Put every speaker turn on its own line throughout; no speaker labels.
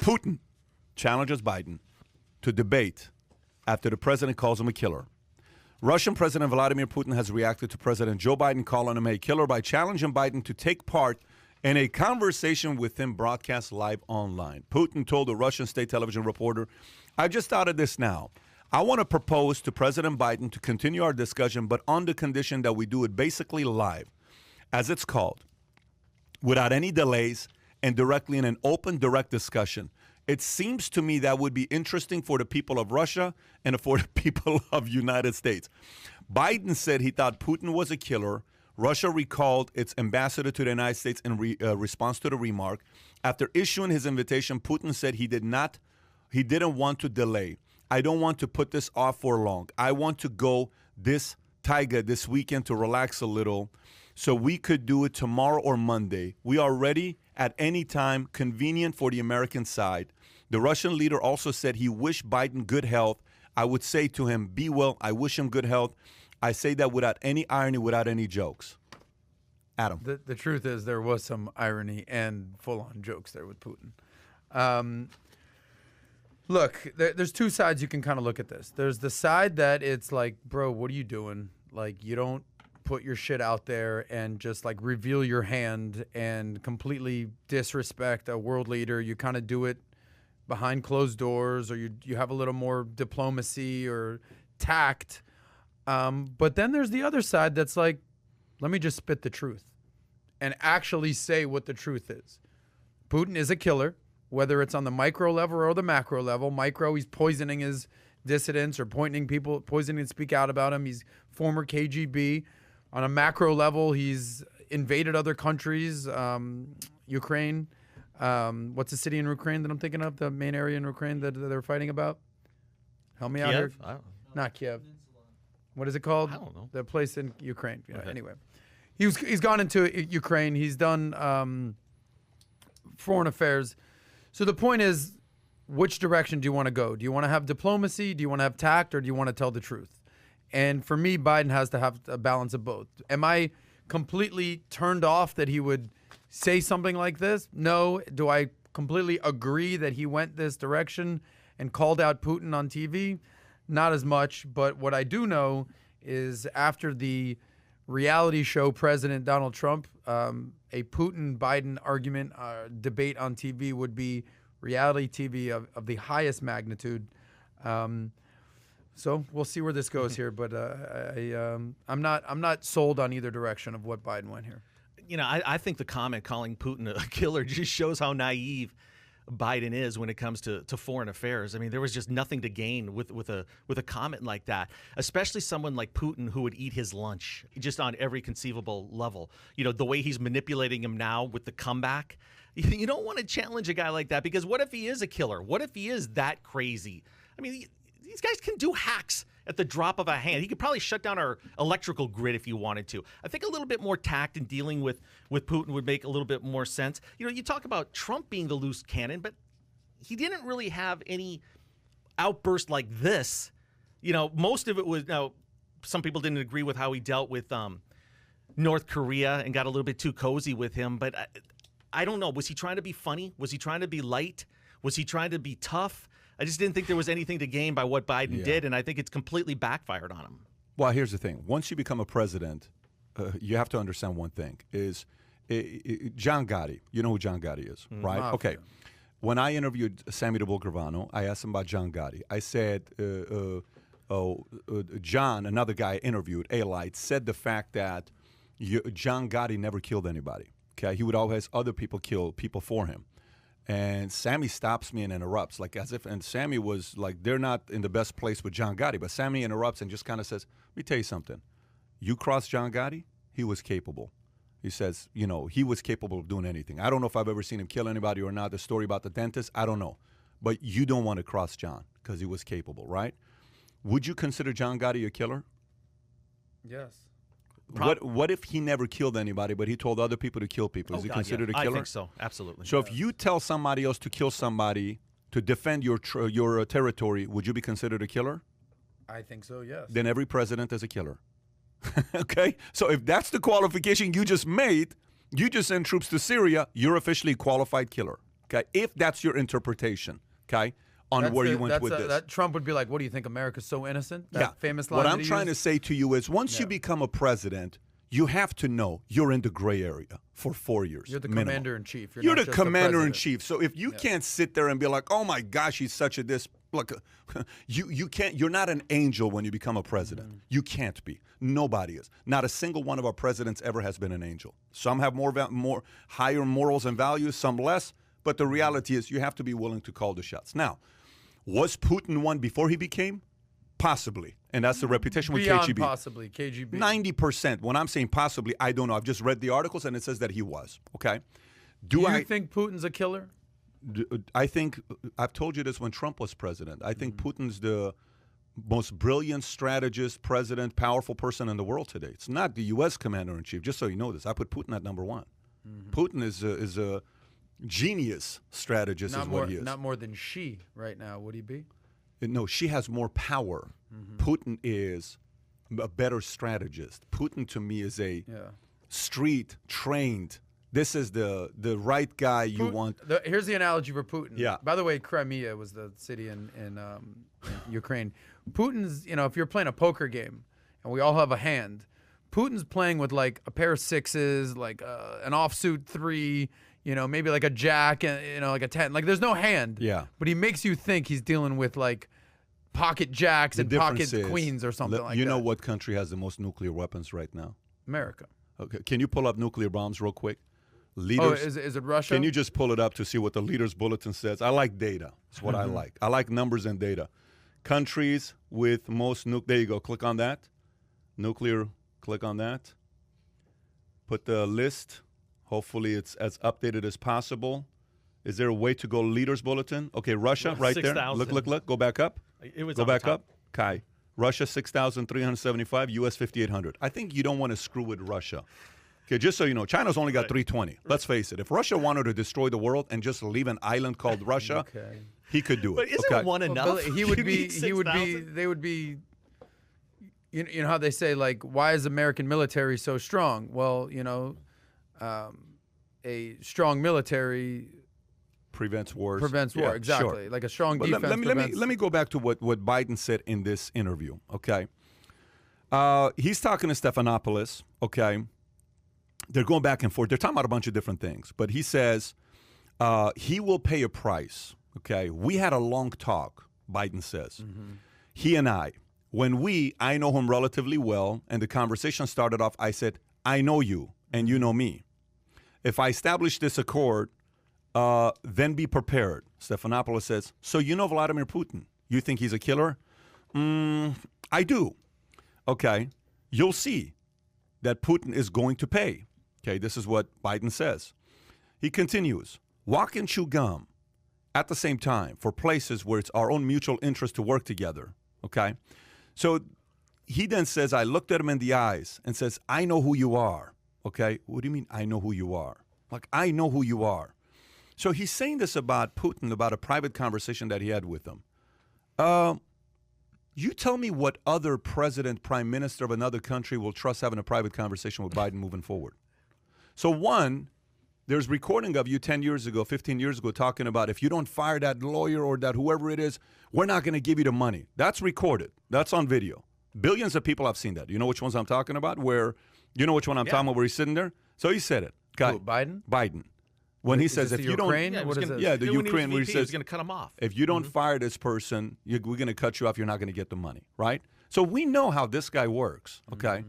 Putin challenges Biden to debate after the president calls him a killer. Russian President Vladimir Putin has reacted to President Joe Biden calling him a killer by challenging Biden to take part in a conversation with him broadcast live online. Putin told a Russian state television reporter, "I've just thought of this now. I want to propose to President Biden to continue our discussion, but on the condition that we do it basically live, as it's called, without any delays and directly in an open, direct discussion. It seems to me that would be interesting for the people of Russia and for the people of United States." Biden said he thought Putin was a killer. Russia recalled its ambassador to the United States in response to the remark. After issuing his invitation, Putin said he didn't want to delay. "I don't want to put this off for long. I want to go this weekend to relax a little so we could do it tomorrow or Monday. We are ready at any time convenient for the American side." The Russian leader also said he wished Biden good health. "I would say to him, be well. I wish him good health. I say that without any irony, without any jokes." Adam.
The truth is there was some irony and full-on jokes there with Putin. Look, there's two sides you can kind of look at this. There's the side that it's like, bro, what are you doing? Like, you don't put your shit out there and just like reveal your hand and completely disrespect a world leader. You kind of do it behind closed doors, or you have a little more diplomacy or tact. But then there's the other side that's like, let me just spit the truth and actually say what the truth is. Putin is a killer, whether it's on the micro level or the macro level. Micro, he's poisoning his dissidents or poisoning and speak out about him. He's former KGB. On a macro level, he's invaded other countries, Ukraine. What's the city in Ukraine that I'm thinking of, the main area in Ukraine that they're fighting about? Help me out here.
I don't know.
Not Kiev. What is it called?
I don't know.
The place in Ukraine. Yeah,
Okay.
Anyway, he's gone into Ukraine. He's done foreign affairs. So the point is, which direction do you want to go? Do you want to have diplomacy? Do you want to have tact? Or do you want to tell the truth? And for me, Biden has to have a balance of both. Am I completely turned off that he would say something like this? No. Do I completely agree that he went this direction and called out Putin on TV? Not as much. But what I do know is after the reality show President Donald Trump, a Putin-Biden argument, debate on TV would be reality TV of the highest magnitude. So we'll see where this goes here, but I'm not sold on either direction of what Biden went here.
You know, I think the comment calling Putin a killer just shows how naive Biden is when it comes to foreign affairs. I mean, there was just nothing to gain with a comment like that, especially someone like Putin who would eat his lunch just on every conceivable level. You know, the way he's manipulating him now with the comeback. You don't want to challenge a guy like that, because what if he is a killer? What if he is that crazy? I mean, these guys can do hacks at the drop of a hand. He could probably shut down our electrical grid if he wanted to. I think a little bit more tact in dealing with Putin would make a little bit more sense. You know, you talk about Trump being the loose cannon, but he didn't really have any outburst like this. You know, most of it was, now, some people didn't agree with how he dealt with North Korea and got a little bit too cozy with him, but I don't know. Was he trying to be funny? Was he trying to be light? Was he trying to be tough? I just didn't think there was anything to gain by what Biden did, and I think it's completely backfired on him.
Well, here's the thing. Once you become a president, you have to understand one thing, is John Gotti. You know who John Gotti is, right? Okay. When I interviewed Sammy the Bull Gravano, I asked him about John Gotti. I said, John, another guy I interviewed, A-Light, said the fact that John Gotti never killed anybody. Okay, he would always other people kill people for him. And Sammy stops me and interrupts, like as if, and Sammy was like, they're not in the best place with John Gotti, but Sammy interrupts and just kind of says, let me tell you something. You cross John Gotti, he was capable. He says, you know, he was capable of doing anything. I don't know if I've ever seen him kill anybody or not. The story about the dentist, I don't know. But you don't want to cross John because he was capable, right? Would you consider John Gotti a killer?
Yes.
What if he never killed anybody, but he told other people to kill people? Is he considered a killer?
I think so, absolutely.
So if you tell somebody else to kill somebody to defend your territory, would you be considered a killer?
I think so, yes.
Then every president is a killer. Okay? So if that's the qualification you just made, you just send troops to Syria, you're officially a qualified killer. Okay, if that's your interpretation, okay, on where you went with this.
That Trump would be like, what do you think, America's so innocent? That famous line
What
that
I'm
he
trying to
used?
say to you is once you become a president, you have to know you're in the gray area for 4 years.
You're the
minimum.
commander-in-chief.
You're
not
the
just the
commander-in-chief.
president.
So if you can't sit there and be like, oh my gosh, he's such a this, look, you can't, you're not an angel when you become a president. You can't be. Nobody is. Not a single one of our presidents ever has been an angel. Some have more higher morals and values, some less, but the reality is you have to be willing to call the shots. Now, was Putin one before he became? Possibly. And that's the reputation with
Beyond
KGB.
possibly, KGB.
90%. When I'm saying possibly, I don't know. I've just read the articles and it says that he was. Okay.
Do you think Putin's a killer?
I think, I've told you this when Trump was president. I think Putin's the most brilliant strategist, president, powerful person in the world today. It's not the U.S. commander-in-chief, just so you know this. I put Putin at number one. Putin is a genius strategist is what he is.
Not more than she right now, would he be?
No, she has more power. Putin is a better strategist. Putin, to me, is a street trained. This is the right guy you want.
Here's the analogy for Putin.
Yeah.
By the way, Crimea was the city in Ukraine. Putin's, if you're playing a poker game and we all have a hand, Putin's playing with like a pair of sixes, like an offsuit 3, maybe like a jack, and like a 10. Like there's no hand.
Yeah.
But he makes you think he's dealing with like pocket jacks and pocket queens or something like that.
You know what country has the most nuclear weapons right now?
America.
Okay. Can you pull up nuclear bombs real quick? Leaders,
is it Russia?
Can you just pull it up to see what the leaders' bulletin says? I like data. That's what I like. I like numbers and data. Countries with most there you go. Click on that. Nuclear. Click on that. Put the list. Hopefully it's as updated as possible. Is there a way to go leaders' bulletin? Okay, Russia, right
6,
there. Look. Go back up.
It was
go
on the
back
top.
up. Kai. Russia 6,375. U.S. 5,800. I think you don't want to screw with Russia. Okay, just so you know, China's only got 320. Let's face it. If Russia wanted to destroy the world and just leave an island called Russia, he could do it.
But isn't one enough?
Well, he would
You
be.
need
He would be.
6,000?
They would be. You know how they say, like, why is American military so strong? Well, a strong military
prevents wars.
prevents war.
Yeah,
Exactly.
sure.
Like a strong
But
defense prevents.
let me go back to what Biden said in this interview. Okay, he's talking to Stephanopoulos. Okay, they're going back and forth. They're talking about a bunch of different things, but he says he will pay a price. Okay, we had a long talk. Biden says he and I. When I know him relatively well, and the conversation started off, I said, I know you, and you know me. If I establish this accord, then be prepared. Stephanopoulos says, so you know Vladimir Putin. You think he's a killer? I do. Okay, you'll see that Putin is going to pay. Okay, this is what Biden says. He continues, walk and chew gum at the same time for places where it's our own mutual interest to work together. Okay? So he then says, I looked at him in the eyes and says, I know who you are. Okay? What do you mean, I know who you are? Like, I know who you are. So he's saying this about Putin, about a private conversation that he had with him. You tell me what other president, prime minister of another country will trust having a private conversation with Biden moving forward. So one, there's recording of you 10 years ago, 15 years ago, talking about if you don't fire that lawyer or that whoever it is, we're not going to give you the money. That's recorded. That's on video. Billions of people have seen that. You know which ones I'm talking about? You know which one I'm talking about where he's sitting there? So he said it.
Who, Biden?
Biden. When he says, if you
Ukraine?
don't...
What is it?
Yeah, the Ukraine where he
He
says,
was going to cut him off.
if you don't fire this person, we're going to cut you off. You're not going to get the money, right? So we know how this guy works, okay?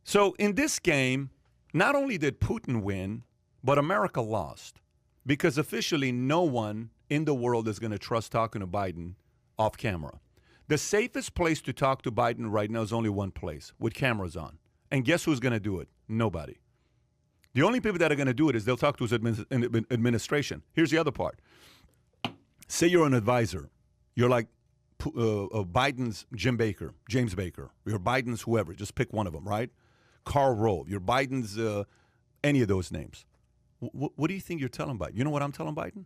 So in this game, not only did Putin win, but America lost because officially no one in the world is going to trust talking to Biden off camera. The safest place to talk to Biden right now is only one place, with cameras on. And guess who's going to do it? Nobody. The only people that are going to do it is they'll talk to his administration. Here's the other part. Say you're an advisor. You're like Biden's James Baker. You're Biden's whoever. Just pick one of them, right? Karl Rove. You're Biden's any of those names. What do you think you're telling Biden? You know what I'm telling Biden?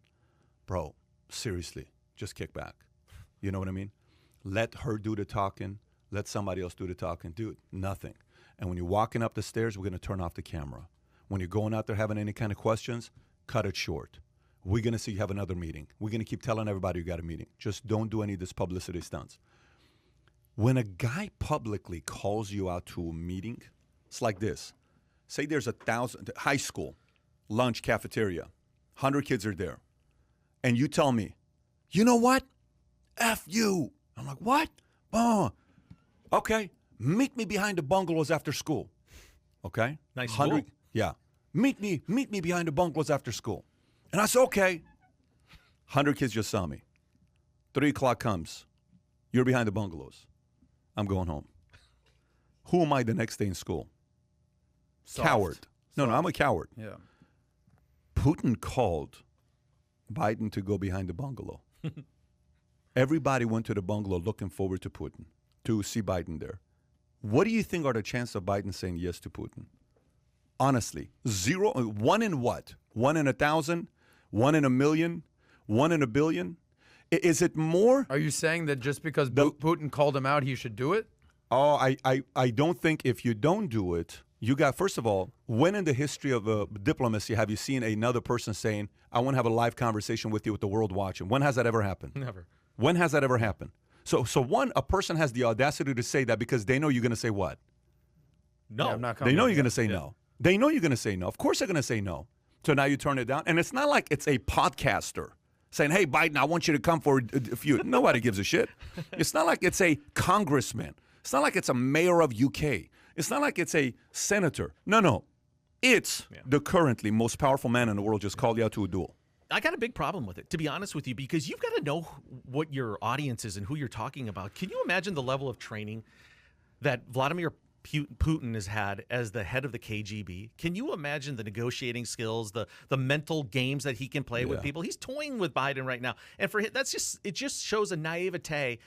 Bro, seriously, just kick back. You know what I mean? Let her do the talking. Let somebody else do the talking. Dude, nothing. And when you're walking up the stairs, we're going to turn off the camera. When you're going out there having any kind of questions, cut it short. we're going to see you have another meeting. We're going to keep telling everybody you got a meeting. Just don't do any of this publicity stunts. When a guy publicly calls you out to a meeting, it's like this. Say there's 1,000, high school, lunch, cafeteria, 100 kids are there. And you tell me, you know what? F you. I'm like, what? Oh, okay. Meet me behind the bungalows after school. Okay?
Nice school.
Yeah. Meet me behind the bungalows after school. And I said, okay. 100 kids just saw me. 3 o'clock comes. You're behind the bungalows. I'm going home. Who am I the next day in school?
Soft.
Coward. No, I'm a coward.
Yeah.
Putin called Biden to go behind the bungalow. Everybody went to the bungalow looking forward to Putin, to see Biden there. What do you think are the chances of Biden saying yes to Putin? Honestly, 0, 1 in what? 1 in 1,000? 1 in 1,000,000? 1 in 1,000,000,000? Is it more?
Are you saying that just because Putin called him out, he should do it?
Oh, I don't think if you don't do it, you got, first of all, when in the history of diplomacy have you seen another person saying, I want to have a live conversation with you with the world watching? When has that ever happened?
Never.
When has that ever happened? So one, a person has the audacity to say that because they know you're going to say what?
No.
Yeah, I'm not
They
coming
know
up.
you're going to say no. They know you're going to say no. Of course they're going to say no. So now you turn it down. And it's not like it's a podcaster saying, hey, Biden, I want you to come for a feud. Nobody gives a shit. It's not like it's a congressman. It's not like it's a mayor of UK. It's not like it's a senator. No. It's the currently most powerful man in the world just called you out to a duel.
I got a big problem with it, to be honest with you, because you've got to know what your audience is and who you're talking about. Can you imagine the level of training that Vladimir Putin has had as the head of the KGB? Can you imagine the negotiating skills, the mental games that he can play with people? He's toying with Biden right now. And for him, it just shows a naivete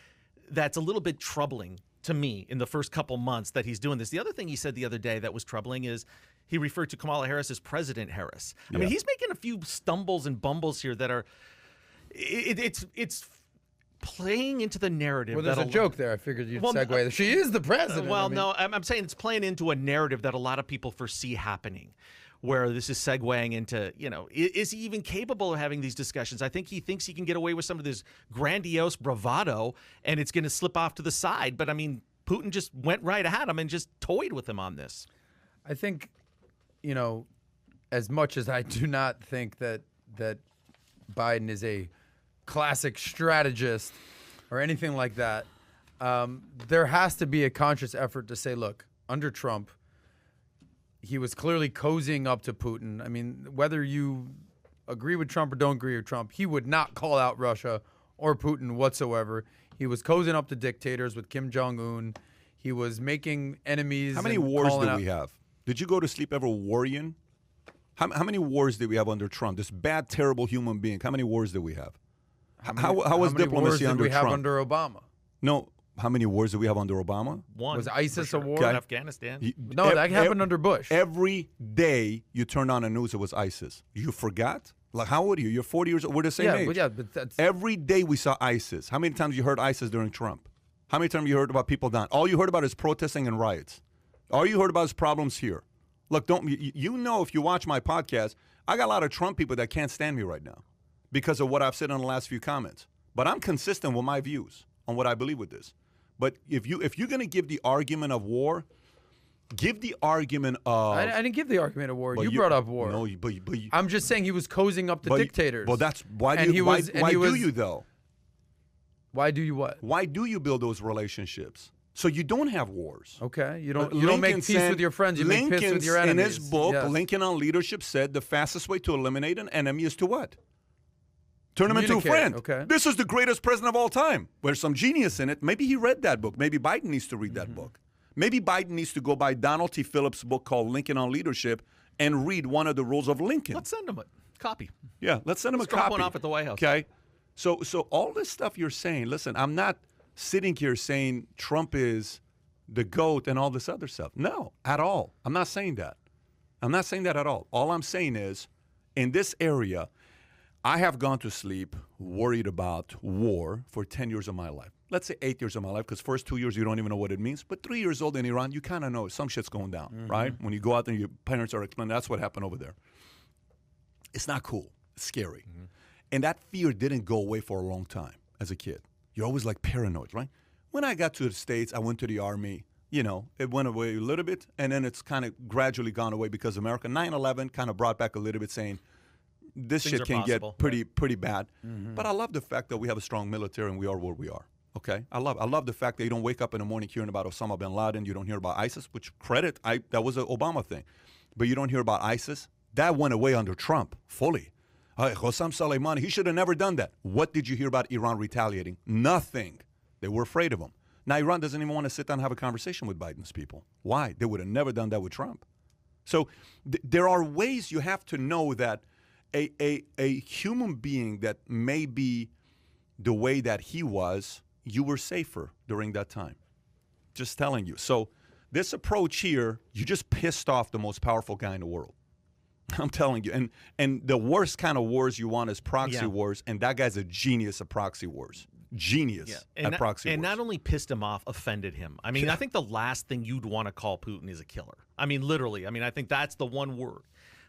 that's a little bit troubling to me in the first couple months that he's doing this. The other thing he said the other day that was troubling is he referred to Kamala Harris as President Harris. I mean, he's making a few stumbles and bumbles here that are it's playing into the narrative.
Well, there's a joke there. I figured you'd segue. She is the president.
Well, no, I'm saying it's playing into a narrative that a lot of people foresee happening, where this is segueing into, is he even capable of having these discussions? I think he thinks he can get away with some of this grandiose bravado, and it's going to slip off to the side. But, I mean, Putin just went right at him and just toyed with him on this.
I think, as much as I do not think that Biden is a classic strategist or anything like that, there has to be a conscious effort to say, look, under Trump, he was clearly cozying up to Putin. I mean, whether you agree with Trump or don't agree with Trump, he would not call out Russia or Putin whatsoever. He was cozying up to dictators with Kim Jong-un. He was making enemies.
How many wars did we have? Did you go to sleep ever worrying? How many wars did we have under Trump? This bad, terrible human being. How many wars did we have? How was diplomacy under Trump?
How many wars did we have under Obama?
No. How many wars did we have under Obama?
One.
Was ISIS a war?
In Afghanistan?
No, that happened under Bush.
Every day you turned on the news, it was ISIS. You forgot? Like, how old are you? You're 40 years old. We're the same age.
But that's...
Every day we saw ISIS. How many times you heard ISIS during Trump? How many times you heard about people dying? All you heard about is protesting and riots. All you heard about is problems here. Look, if you watch my podcast, I got a lot of Trump people that can't stand me right now because of what I've said in the last few comments. But I'm consistent with my views on what I believe with this. But if you're going to give the argument of war, give the argument of...
I didn't give the argument of war. You brought up war.
No, but
I'm just saying he was cozying up to dictators.
Well, that's... Why do you, though?
Why do you what?
Why do you build those relationships? So you don't have wars.
Okay. You don't make peace with your friends. You make peace with your enemies.
In his book, Lincoln on Leadership, said the fastest way to eliminate an enemy is to what? Turn him into a friend.
Okay.
This is the greatest president of all time. There's some genius in it. Maybe he read that book. Maybe Biden needs to read that book. Maybe Biden needs to go buy Donald T. Phillips' book called Lincoln on Leadership and read one of the rules of Lincoln.
Let's send him a copy.
Yeah, let's send him a copy.
Drop one off at the White House.
Okay. So all this stuff you're saying, listen, I'm not sitting here saying Trump is the GOAT and all this other stuff. No, at all. I'm not saying that. I'm not saying that at all. All I'm saying is, in this area, I have gone to sleep worried about war for 10 years of my life. Let's say 8 years of my life, because first 2 years you don't even know what it means. But 3 years old in Iran, you kind of know some shit's going down, right? When you go out there, your parents are explaining, that's what happened over there. It's not cool. scary. And that fear didn't go away for a long time as a kid. You're always like paranoid, right? When I got to the States, I went to the Army. You know, it went away a little bit, and then it's kind of gradually gone away because America 9/11 kind of brought back a little bit, saying this
Things
shit
are
can
possible.
get pretty bad. But I love the fact that we have a strong military and we are where we are. Okay, I love the fact that you don't wake up in the morning hearing about Osama bin Laden. You don't hear about ISIS, which that was an Obama thing, but you don't hear about ISIS. That went away under Trump fully. Qasem Soleimani, he should have never done that. What did you hear about Iran retaliating? Nothing. They were afraid of him. Now, Iran doesn't even want to sit down and have a conversation with Biden's people. Why? They would have never done that with Trump. So there are ways you have to know that a human being that may be the way that he was, you were safer during that time. Just telling you. So this approach here, you just pissed off the most powerful guy in the world. I'm telling you. And the worst kind of wars you want is proxy wars, and that guy's a genius at proxy wars. Genius at proxy wars.
And not only pissed him off, offended him. I mean, I think the last thing you'd want to call Putin is a killer. I mean, literally. I mean, I think that's the one word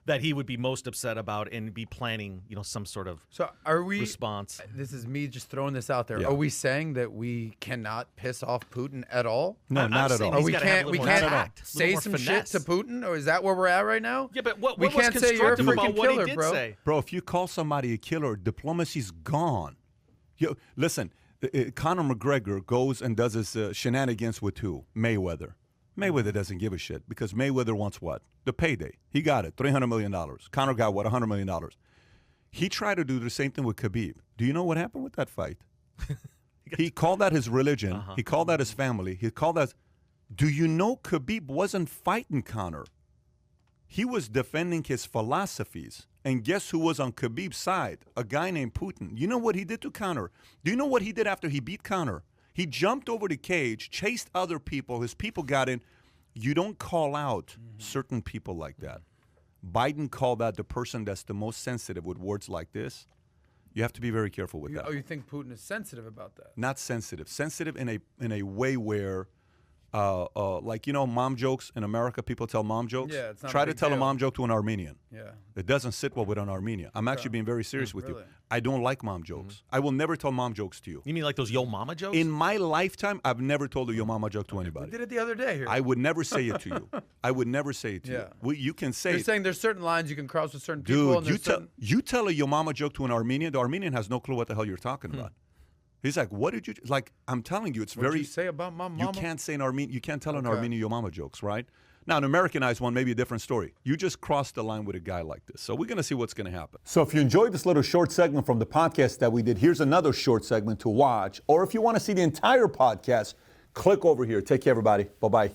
that he would be most upset about and be planning, you know, some sort of response.
This is me just throwing this out there.
Yeah.
Are we saying that we cannot piss off Putin at all?
No, not at all.
Or we can't say some shit to Putin? Or is that where we're at right now?
Yeah, but what
we
was
can't say you're a
constructive
freaking
about what
killer,
he did
bro.
say?
Bro, if you call somebody a killer, diplomacy's gone. Listen, Conor McGregor goes and does his shenanigans with who? Mayweather. Mayweather doesn't give a shit because Mayweather wants what? The payday. He got it, $300 million. Conor got what? $100 million. He tried to do the same thing with Khabib. Do you know what happened with that fight? He called that his religion. He called that his family. He called that. Do you know Khabib wasn't fighting Conor? He was defending his philosophies. And guess who was on Khabib's side? A guy named Putin. You know what he did to Conor? Do you know what he did after he beat Conor? He jumped over the cage, chased other people. His people got in. You don't call out certain people like that. Biden called out the person that's the most sensitive with words like this. You have to be very careful with that.
Oh, you think Putin is sensitive about that?
Not sensitive. Sensitive in a way where, like, you know, mom jokes in America, people tell mom jokes.
Yeah, it's not
Try
a
to
big
tell a
deal.
mom joke to an Armenian.
Yeah.
It doesn't sit well with an Armenian. I'm actually being very serious with you.
Really?
I don't like mom jokes. I will never tell mom jokes to you.
You mean like those yo mama jokes?
In my lifetime, I've never told a yo mama joke to
We
anybody.
did it the other day here.
I would never say it to you. I would never say it to
Yeah.
you. You can say
You're
it.
saying there's certain lines you can cross with certain people.
Dude,
And there's
you tell a yo mama joke to an Armenian, the Armenian has no clue what the hell you're talking about. He's like, what did you, like, I'm telling you, it's
What'd
very,
you say about my mama?
you can't say you can't tell an
Okay.
Armenian yo mama jokes, right? Now, an Americanized one may be a different story. You just crossed the line with a guy like this. So we're going to see what's going to happen. So if you enjoyed this little short segment from the podcast that we did, here's another short segment to watch. Or if you want to see the entire podcast, click over here. Take care, everybody. Bye-bye.